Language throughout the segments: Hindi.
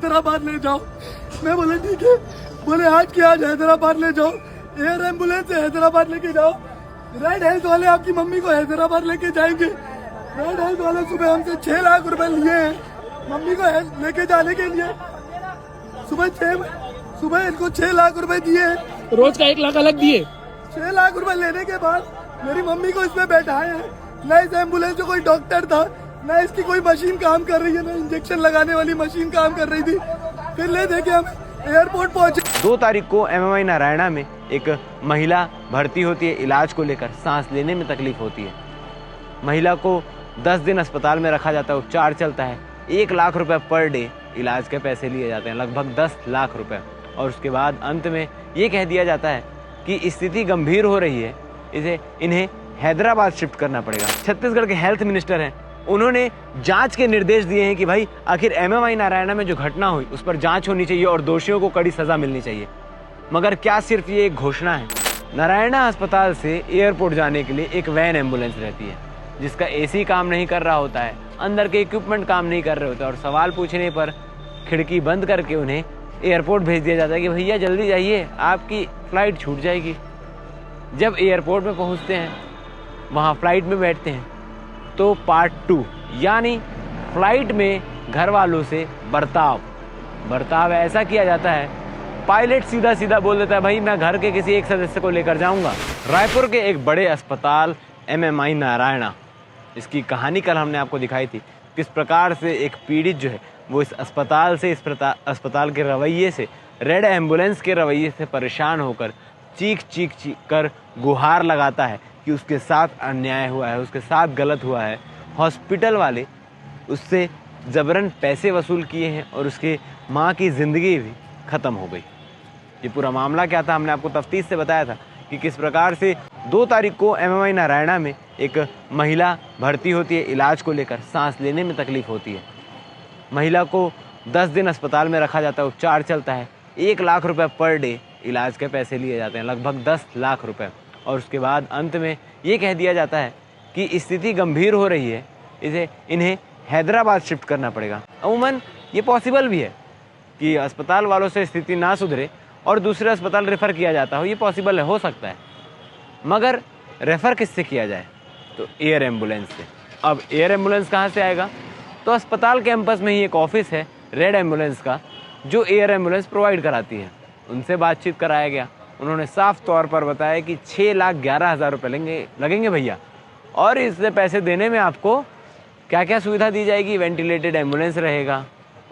हैदराबाद ले जाओ। मैं बोला ठीक है। बोले आज के आज हैदराबाद ले जाओ, एयर एम्बुलेंस से हैदराबाद लेके जाओ। रेड हेल्थ वाले आपकी मम्मी को हैदराबाद लेके जाएंगे। रेड हेल्थ वाले सुबह हमसे 6 लाख रुपए लिए हैं मम्मी को लेके जाने के लिए। सुबह इनको 6 लाख रुपए दिए, रोज का 1 लाख अलग दिए। 6 लाख रुपए लेने के बाद मेरी मम्मी को इसमें बैठाए हैं। न इस एम्बुलेंस में कोई डॉक्टर था, न इसकी कोई मशीन काम कर रही है, न इंजेक्शन लगाने वाली मशीन काम कर रही थी। फिर ले देके हम एयरपोर्ट पहुंचे। 2 तारीख को एमएमआई नारायणा में एक महिला भर्ती होती है। इलाज को लेकर सांस लेने में तकलीफ होती है। महिला को 10 दिन अस्पताल में रखा जाता है, उपचार चलता है। 1 लाख रुपए पर डे इलाज के पैसे लिए जाते हैं, लगभग 10 लाख रुपए। और उसके बाद अंत में ये कह दिया जाता है कि स्थिति गंभीर हो रही है, इन्हें हैदराबाद शिफ्ट करना पड़ेगा। छत्तीसगढ़ के हेल्थ मिनिस्टर हैं, उन्होंने जांच के निर्देश दिए हैं कि भाई आखिर एमएमआई नारायणा में जो घटना हुई उस पर जांच होनी चाहिए और दोषियों को कड़ी सजा मिलनी चाहिए। मगर क्या सिर्फ ये एक घोषणा है? नारायणा अस्पताल से एयरपोर्ट जाने के लिए एक वैन एम्बुलेंस रहती है, जिसका एसी काम नहीं कर रहा होता है, अंदर के इक्विपमेंट काम नहीं कर रहे होते, और सवाल पूछने पर खिड़की बंद करके उन्हें एयरपोर्ट भेज दिया जाता है कि भैया जल्दी जाइए, आपकी फ्लाइट छूट जाएगी। जब एयरपोर्ट में पहुंचते हैं, वहाँ फ्लाइट में बैठते हैं, तो पार्ट 2 यानी फ्लाइट में घर वालों से बर्ताव ऐसा किया जाता है, पायलट सीधा सीधा बोल देता है भाई मैं घर के किसी एक सदस्य को लेकर जाऊंगा। रायपुर के एक बड़े अस्पताल एमएमआई नारायणा, इसकी कहानी कल हमने आपको दिखाई थी, किस प्रकार से एक पीड़ित जो है वो इस अस्पताल से, अस्पताल के रवैये से, रेड एम्बुलेंस के रवैये से परेशान होकर चीख कर गुहार लगाता है कि उसके साथ अन्याय हुआ है, उसके साथ गलत हुआ है। हॉस्पिटल वाले उससे जबरन पैसे वसूल किए हैं और उसके माँ की ज़िंदगी भी ख़त्म हो गई। ये पूरा मामला क्या था हमने आपको तफ्तीश से बताया था कि किस प्रकार से 2 तारीख को एमएमआई नारायणा में एक महिला भर्ती होती है। इलाज को लेकर सांस लेने में तकलीफ होती है। महिला को 10 दिन अस्पताल में रखा जाता है, उपचार चलता है। 1 लाख रुपए पर डे इलाज के पैसे लिए जाते हैं, लगभग 10 लाख रुपए। और उसके बाद अंत में ये कह दिया जाता है कि स्थिति गंभीर हो रही है, इन्हें हैदराबाद शिफ्ट करना पड़ेगा। अमूमन ये पॉसिबल भी है कि अस्पताल वालों से स्थिति ना सुधरे और दूसरे अस्पताल रेफ़र किया जाता हो, ये पॉसिबल है, हो सकता है। मगर रेफ़र किससे किया जाए? तो एयर एम्बुलेंस से। अब एयर एम्बुलेंस कहाँ से आएगा? तो अस्पताल कैंपस में ही एक ऑफिस है रेड एम्बुलेंस का, जो एयर एम्बुलेंस प्रोवाइड कराती है। उनसे बातचीत कराया गया, उन्होंने साफ तौर पर बताया कि 6,11,000 रुपये लगेंगे भैया, और इससे पैसे देने में आपको क्या क्या सुविधा दी जाएगी। वेंटिलेटेड एम्बुलेंस रहेगा,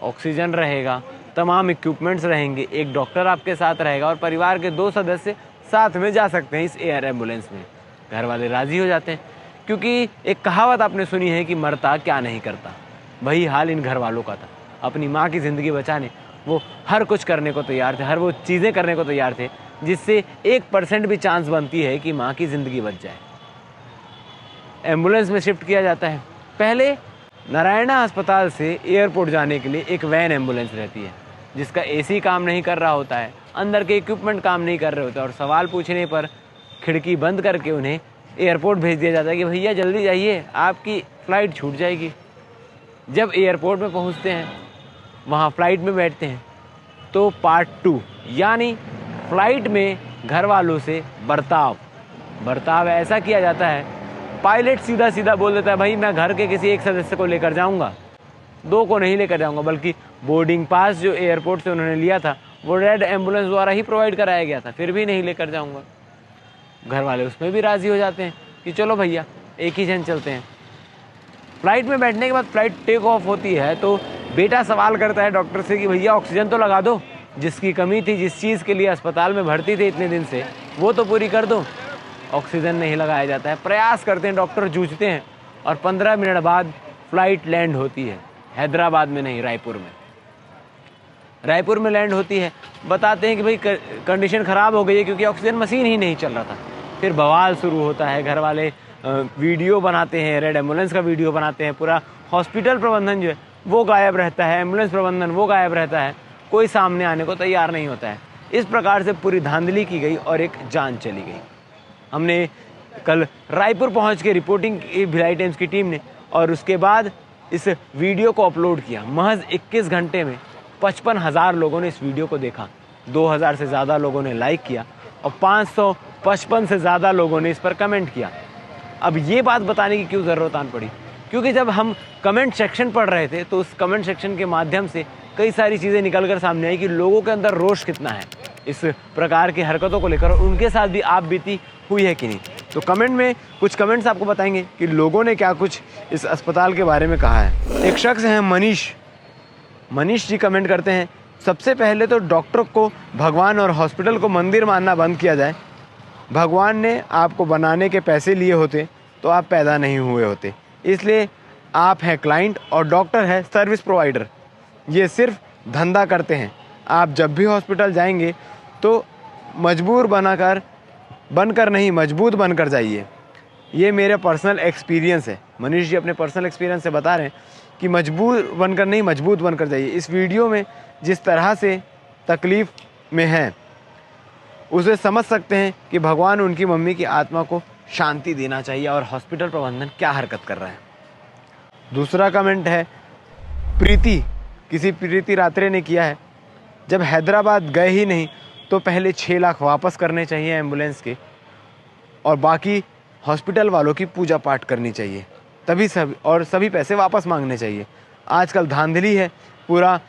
ऑक्सीजन रहेगा, तमाम इक्विपमेंट्स रहेंगे, एक डॉक्टर आपके साथ रहेगा और परिवार के 2 सदस्य साथ में जा सकते हैं इस एयर एम्बुलेंस में। घर वाले राज़ी हो जाते हैं, क्योंकि एक कहावत आपने सुनी है कि मरता क्या नहीं करता। वही हाल इन घर वालों का था। अपनी माँ की ज़िंदगी बचाने वो हर कुछ करने को तैयार थे, हर वो चीज़ें करने को तैयार थे जिससे 1% भी चांस बनती है कि माँ की ज़िंदगी बच जाए। एम्बुलेंस में शिफ्ट किया जाता है। पहले नारायणा अस्पताल से एयरपोर्ट जाने के लिए एक वैन एम्बुलेंस रहती है, जिसका एसी काम नहीं कर रहा होता है, अंदर के इक्विपमेंट काम नहीं कर रहे होते, और सवाल पूछने पर खिड़की बंद करके उन्हें एयरपोर्ट भेज दिया जाता है कि भैया जल्दी जाइए, आपकी फ़्लाइट छूट जाएगी। जब एयरपोर्ट में पहुंचते हैं, वहाँ फ्लाइट में बैठते हैं, तो पार्ट 2 यानी फ्लाइट में घर वालों से बर्ताव ऐसा किया जाता है, पायलट सीधा सीधा बोल देता है भाई मैं घर के किसी एक सदस्य को लेकर जाऊंगा, 2 को नहीं लेकर जाऊंगा, बल्कि बोर्डिंग पास जो एयरपोर्ट से उन्होंने लिया था वो रेड एम्बुलेंस द्वारा ही प्रोवाइड कराया गया था, फिर भी नहीं लेकर जाऊंगा। घर वाले उसमें भी राज़ी हो जाते हैं कि चलो भैया एक ही जन चलते हैं। फ्लाइट में बैठने के बाद फ्लाइट टेक ऑफ होती है, तो बेटा सवाल करता है डॉक्टर से कि भैया ऑक्सीजन तो लगा दो, जिसकी कमी थी, जिस चीज़ के लिए अस्पताल में भर्ती थे इतने दिन से, वो तो पूरी कर दो। ऑक्सीजन नहीं लगाया जाता है। प्रयास करते हैं, डॉक्टर जूझते हैं, और 15 मिनट बाद फ्लाइट लैंड होती है। हैदराबाद में नहीं, रायपुर में लैंड होती है। बताते हैं कि भाई कंडीशन ख़राब हो गई है क्योंकि ऑक्सीजन मशीन ही नहीं चल रहा था। फिर बवाल शुरू होता है, घर वाले वीडियो बनाते हैं, रेड एम्बुलेंस का वीडियो बनाते हैं। पूरा हॉस्पिटल प्रबंधन जो है वो गायब रहता है, एम्बुलेंस प्रबंधन वो गायब रहता है, कोई सामने आने को तैयार नहीं होता है। इस प्रकार से पूरी धांधली की गई और एक जान चली गई। हमने कल रायपुर पहुंच के रिपोर्टिंग की भिलाई टाइम्स की टीम ने, और उसके बाद इस वीडियो को अपलोड किया। महज 21 घंटे में 55,000 लोगों ने इस वीडियो को देखा, 2,000 से ज़्यादा लोगों ने लाइक किया और 555 से ज़्यादा लोगों ने इस पर कमेंट किया। अब ये बात बताने की क्यों ज़रूरत आन पड़ी? क्योंकि जब हम कमेंट सेक्शन पढ़ रहे थे तो उस कमेंट सेक्शन के माध्यम से कई सारी चीज़ें निकल कर सामने आई कि लोगों के अंदर रोष कितना है इस प्रकार की हरकतों को लेकर, और उनके साथ भी आप बीती हुई है कि नहीं। तो कमेंट में कुछ कमेंट्स आपको बताएंगे कि लोगों ने क्या कुछ इस अस्पताल के बारे में कहा है। एक शख्स हैं मनीष जी कमेंट करते हैं, सबसे पहले तो डॉक्टर को भगवान और हॉस्पिटल को मंदिर मानना बंद किया जाए। भगवान ने आपको बनाने के पैसे लिए होते तो आप पैदा नहीं हुए होते, इसलिए आप हैं क्लाइंट और डॉक्टर है सर्विस प्रोवाइडर। ये सिर्फ धंधा करते हैं। आप जब भी हॉस्पिटल जाएंगे तो बनकर नहीं, मजबूत बनकर जाइए। ये मेरा पर्सनल एक्सपीरियंस है। मनीष जी अपने पर्सनल एक्सपीरियंस से बता रहे हैं कि मजबूर बनकर नहीं, मजबूत बनकर जाइए। इस वीडियो में जिस तरह से तकलीफ़ में है उसे समझ सकते हैं कि भगवान उनकी मम्मी की आत्मा को शांति देना चाहिए और हॉस्पिटल प्रबंधन क्या हरकत कर रहा है। दूसरा कमेंट है प्रीति रात्रे ने किया है, जब हैदराबाद गए ही नहीं तो पहले 6 लाख वापस करने चाहिए एम्बुलेंस के और बाकी हॉस्पिटल वालों की पूजा पाठ करनी चाहिए, तभी सभी पैसे वापस मांगने चाहिए। आजकल धांधली है पूरा।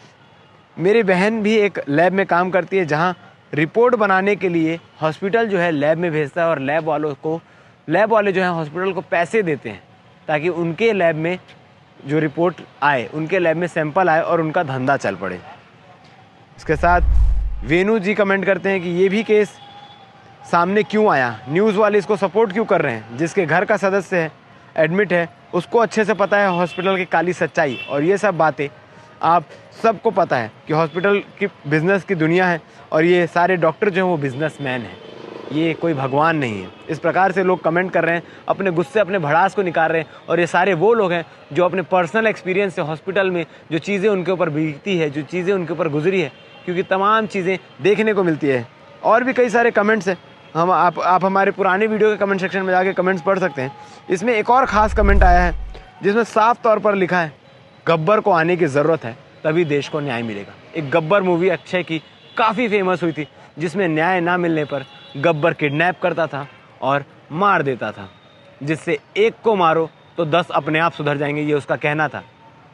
मेरी बहन भी एक लैब में काम करती है जहां रिपोर्ट बनाने के लिए हॉस्पिटल जो है लैब में भेजता है और लैब वाले जो हैं हॉस्पिटल को पैसे देते हैं ताकि उनके लैब में जो रिपोर्ट आए, उनके लैब में सैंपल आए और उनका धंधा चल पड़े। इसके साथ वेणु जी कमेंट करते हैं कि ये भी केस सामने क्यों आया, न्यूज़ वाले इसको सपोर्ट क्यों कर रहे हैं। जिसके घर का सदस्य है, एडमिट है, उसको अच्छे से पता है हॉस्पिटल की काली सच्चाई, और ये सब बातें आप सबको पता है कि हॉस्पिटल की बिज़नेस की दुनिया है और ये सारे डॉक्टर जो हैं वो बिजनेसमैन हैं, ये कोई भगवान नहीं है। इस प्रकार से लोग कमेंट कर रहे हैं, अपने गुस्से अपने भड़ास को निकाल रहे हैं, और ये सारे वो लोग हैं जो अपने पर्सनल एक्सपीरियंस से हॉस्पिटल में जो चीज़ें उनके ऊपर बीतती है, जो चीज़ें उनके ऊपर गुजरी है, क्योंकि तमाम चीज़ें देखने को मिलती है। और भी कई सारे कमेंट्स हैं, आप हमारे पुराने वीडियो के कमेंट सेक्शन में जाके कमेंट्स पढ़ सकते हैं। इसमें एक और ख़ास कमेंट आया है जिसमें साफ तौर पर लिखा है, गब्बर को आने की ज़रूरत है तभी देश को न्याय मिलेगा। एक गब्बर मूवी अक्षय की काफ़ी फेमस हुई थी जिसमें न्याय ना मिलने पर गब्बर किडनैप करता था और मार देता था, जिससे एक को मारो तो 10 अपने आप सुधर जाएंगे, ये उसका कहना था।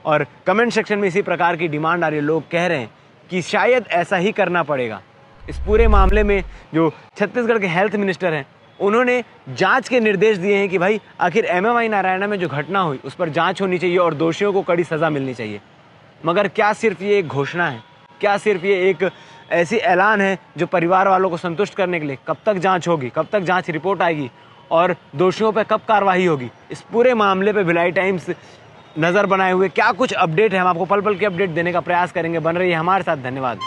और कमेंट सेक्शन में इसी प्रकार की डिमांड आ रही है। लोग कह रहे हैं कि शायद ऐसा ही करना पड़ेगा। इस पूरे मामले में जो छत्तीसगढ़ के हेल्थ मिनिस्टर हैं उन्होंने जांच के निर्देश दिए हैं कि भाई आखिर MMI नारायणा में जो घटना हुई उस पर जांच होनी चाहिए और दोषियों को कड़ी सज़ा मिलनी चाहिए। मगर क्या सिर्फ ये एक घोषणा है? क्या सिर्फ ये एक ऐसी ऐलान है जो परिवार वालों को संतुष्ट करने के लिए? कब तक जांच होगी, कब तक जांच रिपोर्ट आएगी और दोषियों पर कब कार्रवाई होगी? इस पूरे मामले पे भिलाई टाइम्स नज़र बनाए हुए क्या कुछ अपडेट है, हम आपको पल पल की अपडेट देने का प्रयास करेंगे। बन रही है हमारे साथ। धन्यवाद।